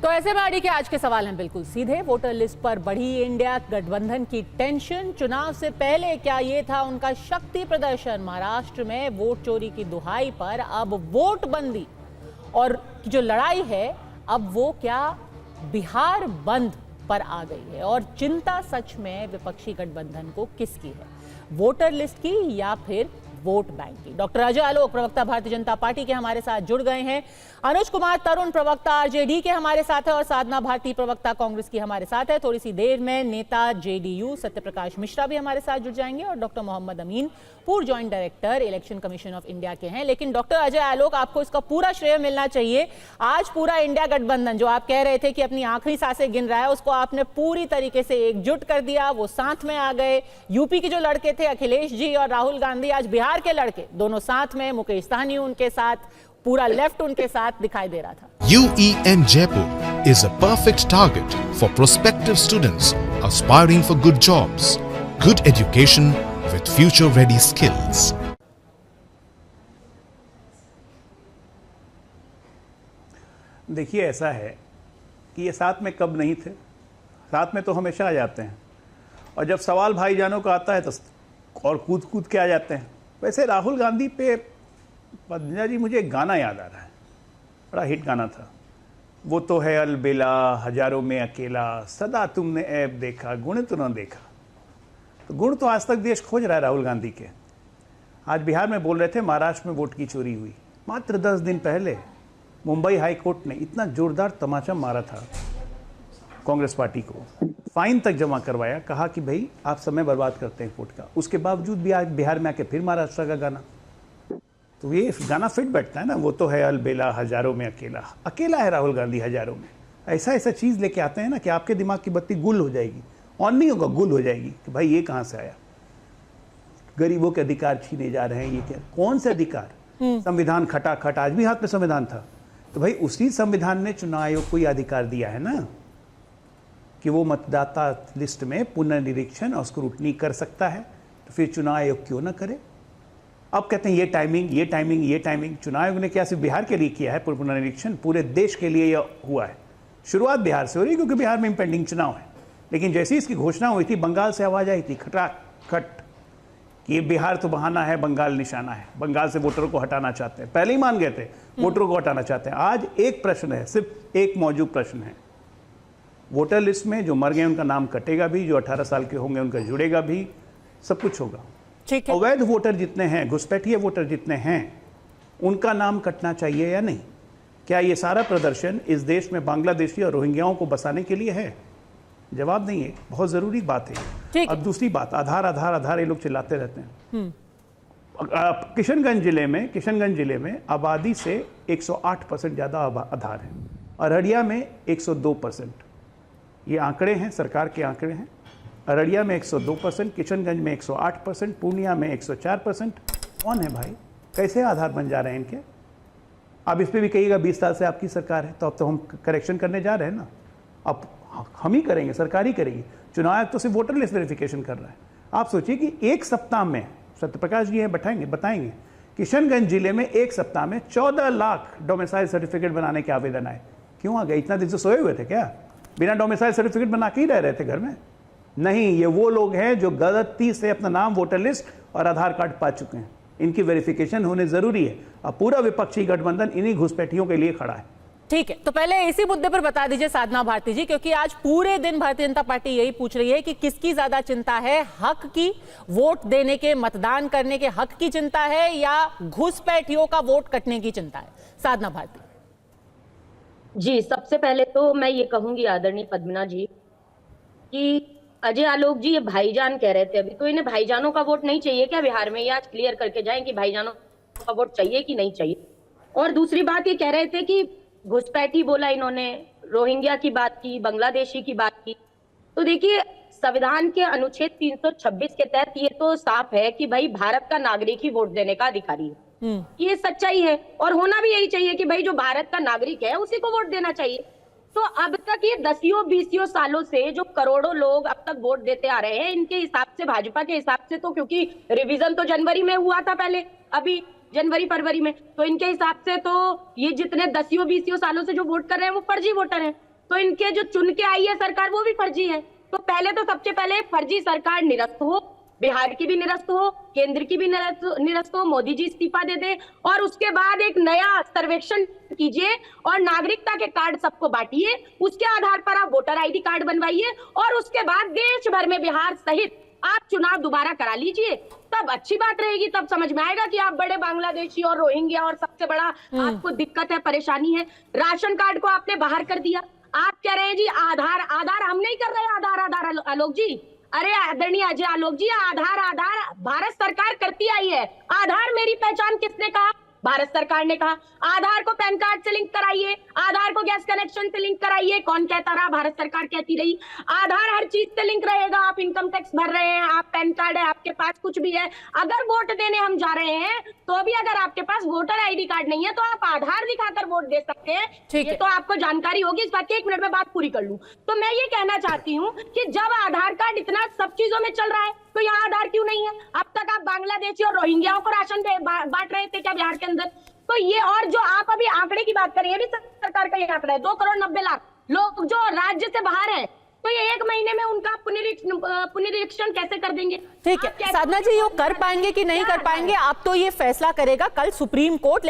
तो ऐसे में आरडी के आज के सवाल हैं बिल्कुल सीधे। वोटर लिस्ट पर बढ़ी इंडिया गठबंधन की टेंशन। चुनाव से पहले क्या ये था उनका शक्ति प्रदर्शन? महाराष्ट्र में वोट चोरी की दुहाई पर अब वोट बंदी और जो लड़ाई है अब वो क्या बिहार बंद पर आ गई है? और चिंता सच में विपक्षी गठबंधन को किसकी है, वोटर लिस्ट की या फिर वोट बैंक की? डॉक्टर अजय आलोक प्रवक्ता भारतीय जनता पार्टी के हमारे साथ जुड़ गए हैं। अनुज कुमार तरुण प्रवक्ता आरजेडी के हमारे साथ है और साधना भारती प्रवक्ता कांग्रेस की हमारे साथ है। थोड़ी सी देर में नेता जेडीयू सत्यप्रकाश मिश्रा भी हमारे साथ जुड़ जाएंगे और डॉक्टर मोहम्मद अमीन पूर्व joint director election commission of India के हैं। लेकिन डॉक्टर अजय आलोक, आपको इसका पूरा श्रेय मिलना चाहिए। आज पूरा इंडिया गठबंधन जो आप कह रहे थे कि अपनी आखिरी सांसें गिन रहा है, उसको आपने पूरी तरीके से एकजुट कर दिया। वो साथ में आ गए। यूपी के जो लड़के थे अखिलेश जी और राहुल गांधी, आज बिहार के लड़के दोनों साथ में, मुकेश सहनी उनके साथ, पूरा लेफ्ट उनके साथ दिखाई दे रहा था। UEM Jaipur is a perfect target for prospective students aspiring for good jobs, good education with future-ready skills. देखिए, ऐसा है कि ये साथ में कब नहीं थे, साथ में तो हमेशा आ जाते हैं और जब सवाल भाईजानों का आता है तो और कूद कूद के आ जाते हैं। वैसे राहुल गांधी पे पद्मजा जी, मुझे एक गाना याद आ रहा है, बड़ा हिट गाना था। वो तो है अलबेला हजारों में अकेला, सदा तुमने ऐब देखा गुण तो न देखा। तो गुण तो आज तक देश खोज रहा है राहुल गांधी के। आज बिहार में बोल रहे थे महाराष्ट्र में वोट की चोरी हुई। मात्र 10 दिन पहले मुंबई हाई कोर्ट ने इतना जोरदार तमाचा मारा था कांग्रेस पार्टी को, फाइन तक जमा करवाया, कहा कि भाई आप समय बर्बाद करते हैं वोट का। उसके बावजूद भी आज बिहार में आके फिर महाराष्ट्र का गाना, तो ये गाना फिट बैठता है ना। वो तो है अलबेला हजारों में अकेला, अकेला है राहुल गांधी हजारों में। ऐसा चीज लेके आते हैं ना कि आपके दिमाग की बत्ती गुल हो जाएगी, ऑन नहीं होगा, गुल हो जाएगी कि भाई ये कहां से आया। गरीबों के अधिकार छीने जा रहे हैं, ये क्या, कौन से अधिकार? संविधान खटाखट, आज भी हाथ में संविधान था, तो भाई उसी संविधान ने चुनाव आयोग को यह अधिकार दिया है ना कि वो मतदाता लिस्ट में पुनर्निरीक्षण और स्क्रूटनी कर सकता है। तो फिर चुनाव आयोग क्यों ना करे? अब कहते हैं ये टाइमिंग, ये टाइमिंग, ये टाइमिंग। चुनाव आयोग ने क्या सिर्फ बिहार के लिए किया है पुनर्निरीक्षण? पूरे देश के लिए यह हुआ है। शुरुआत बिहार से हो रही है क्योंकि बिहार में इम्पेंडिंग चुनाव है। लेकिन जैसे इसकी घोषणा हुई थी, बंगाल से आवाज आई थी खटाखट कि बिहार तो बहाना है, बंगाल निशाना है, बंगाल से वोटरों को हटाना चाहते हैं। पहले ही मान गए थे वोटरों को हटाना चाहते हैं। आज एक प्रश्न है, सिर्फ एक मौजूद प्रश्न है, वोटर लिस्ट में जो मर गए उनका नाम कटेगा भी, जो 18 साल के होंगे उनका जुड़ेगा भी, सब कुछ होगा। ठीक है। अवैध वोटर जितने हैं, घुसपैठिए वोटर जितने हैं, उनका नाम कटना चाहिए या नहीं? क्या ये सारा प्रदर्शन इस देश में बांग्लादेशी और रोहिंग्याओं को बसाने के लिए है? जवाब नहीं है। बहुत जरूरी बात है। और दूसरी बात, आधार आधार आधार ये लोग चिल्लाते रहते हैं। किशनगंज जिले में आबादी से 108% ज्यादा आधार है, अररिया में 102%। ये आंकड़े हैं, सरकार के आंकड़े हैं। अररिया में 102%, किशनगंज में 108%, पूर्णिया में 104%। कौन है भाई? कैसे आधार बन जा रहे हैं इनके? अब इस पे भी कहिएगा 20 साल से आपकी सरकार है, तो अब तो हम करेक्शन करने जा रहे हैं ना। अब हम ही करेंगे, सरकार ही करेगी। चुनाव आयोग तो सिर्फ वोटर लिस्ट वेरिफिकेशन कर रहा है। आप सोचिए कि एक सप्ताह में, सत्यप्रकाश जी हैं बताएंगे, किशनगंज जिले में एक सप्ताह में 14 लाख डोमिसाइल सर्टिफिकेट बनाने के आवेदन आए। क्यों आ गए? इतना दिन से सोए हुए थे क्या? बिना डोमिसाइल सर्टिफिकेट बना के ही रह रहे थे घर में? नहीं, ये वो लोग हैं जो गलती से अपना नाम वोटर लिस्ट और आधार कार्ड पा चुके हैं। इनकी वेरिफिकेशन होने जरूरी है। अब पूरा विपक्षी गठबंधन इन्हीं घुसपैठियों के लिए खड़ा है। ठीक है, तो पहले इसी मुद्दे पर बता दीजिए साधना भारती जी, क्योंकि आज पूरे दिन भारतीय जनता पार्टी यही पूछ रही है कि किसकी ज्यादा चिंता है, हक की, वोट देने के, मतदान करने के हक की चिंता है या घुसपैठियों का वोट कटने की चिंता है? साधना भारती जी, सबसे पहले तो मैं ये कहूंगी आदरणीय पद्मना जी कि अजय आलोक जी ये भाईजान कह रहे थे अभी, तो इन्हें भाईजानों का वोट नहीं चाहिए क्या बिहार में? ये आज क्लियर करके जाएं कि भाईजानों का वोट चाहिए कि नहीं चाहिए। और दूसरी बात, ये कह रहे थे कि घुसपैठी बोला इन्होंने, रोहिंग्या की बात की, बांग्लादेशी की बात की। तो देखिए, संविधान के अनुच्छेद 326 के तहत ये तो साफ है कि भाई भारत का नागरिक ही वोट देने का अधिकारी है। ये सच्चाई है और होना भी यही चाहिए कि भाई जो भारत का नागरिक है उसी को वोट देना चाहिए। तो अब तक ये 10-20 सालों से जो करोड़ों लोग अब तक वोट देते आ रहे हैं, इनके हिसाब से, भाजपा के हिसाब से, तो क्योंकि रिवीजन तो जनवरी में हुआ था पहले, अभी जनवरी फरवरी में, तो इनके हिसाब से तो ये जितने 10-20 सालों से जो वोट कर रहे हैं वो फर्जी वोटर हैं। तो इनके जो चुन के आई है सरकार वो भी फर्जी है। तो पहले तो सबसे पहले फर्जी सरकार निरस्त हो, बिहार की भी निरस्त हो, केंद्र की भी निरस्त हो, मोदी जी इस्तीफा दे दे और उसके बाद एक नया सर्वेक्षण कीजिए और नागरिकता के कार्ड सबको बांटिए, उसके आधार पर आप वोटर आईडी कार्ड बनवाइए और उसके बाद देश भर में बिहार सहित आप चुनाव दोबारा करा लीजिए। तब अच्छी बात रहेगी, तब समझ में आएगा कि आप बड़े बांग्लादेशी और रोहिंग्या और सबसे बड़ा आपको दिक्कत है, परेशानी है। राशन कार्ड को आपने बाहर कर दिया। आप कह रहे हैं जी आधार हम नहीं कर रहे आधार आलोक जी। अरे आदरणीय अजय आलोक जी, आधार भारत सरकार करती आई है। आधार मेरी पहचान किसने कहा? भारत सरकार ने कहा। आधार को पैन कार्ड से लिंक कराइए, आधार को गैस कनेक्शन से लिंक कराइए। कौन कहता रहा? भारत सरकार कहती रही। आधार हर चीज से लिंक रहेगा। आप इनकम टैक्स भर रहे हैं, आप पैन कार्ड है, आपके पास कुछ भी है, अगर वोट देने हम जा रहे हैं तो भी अगर आपके पास वोटर आईडी कार्ड नहीं है तो आप आधार दिखाकर वोट दे सकते हैं। ये तो आपको जानकारी होगी। इस बात की 1 मिनट में बात पूरी कर लूं तो मैं ये कहना चाहती हूँ कि जब आधार कार्ड इतना सब चीजों में चल रहा है तो यहाँ आधार क्यों नहीं है? अब तक आप बांग्लादेशी और रोहिंग्याओं को राशन बांट रहे थे क्या बिहार के अंदर? तो ये, और जो आप अभी आंकड़े की बात करें, ये भी सरकार का ये आंकड़ा है, 2,90,00,000 लोग जो राज्य से बाहर हैं, तो ये 1 महीने में उनका पुनरीक्षण कैसे कर देंगे? ठीक है साधना जी, ये कर पाएंगे कि नहीं कर पाएंगे आप तो ये फैसला करेगा कल सुप्रीम कोर्ट।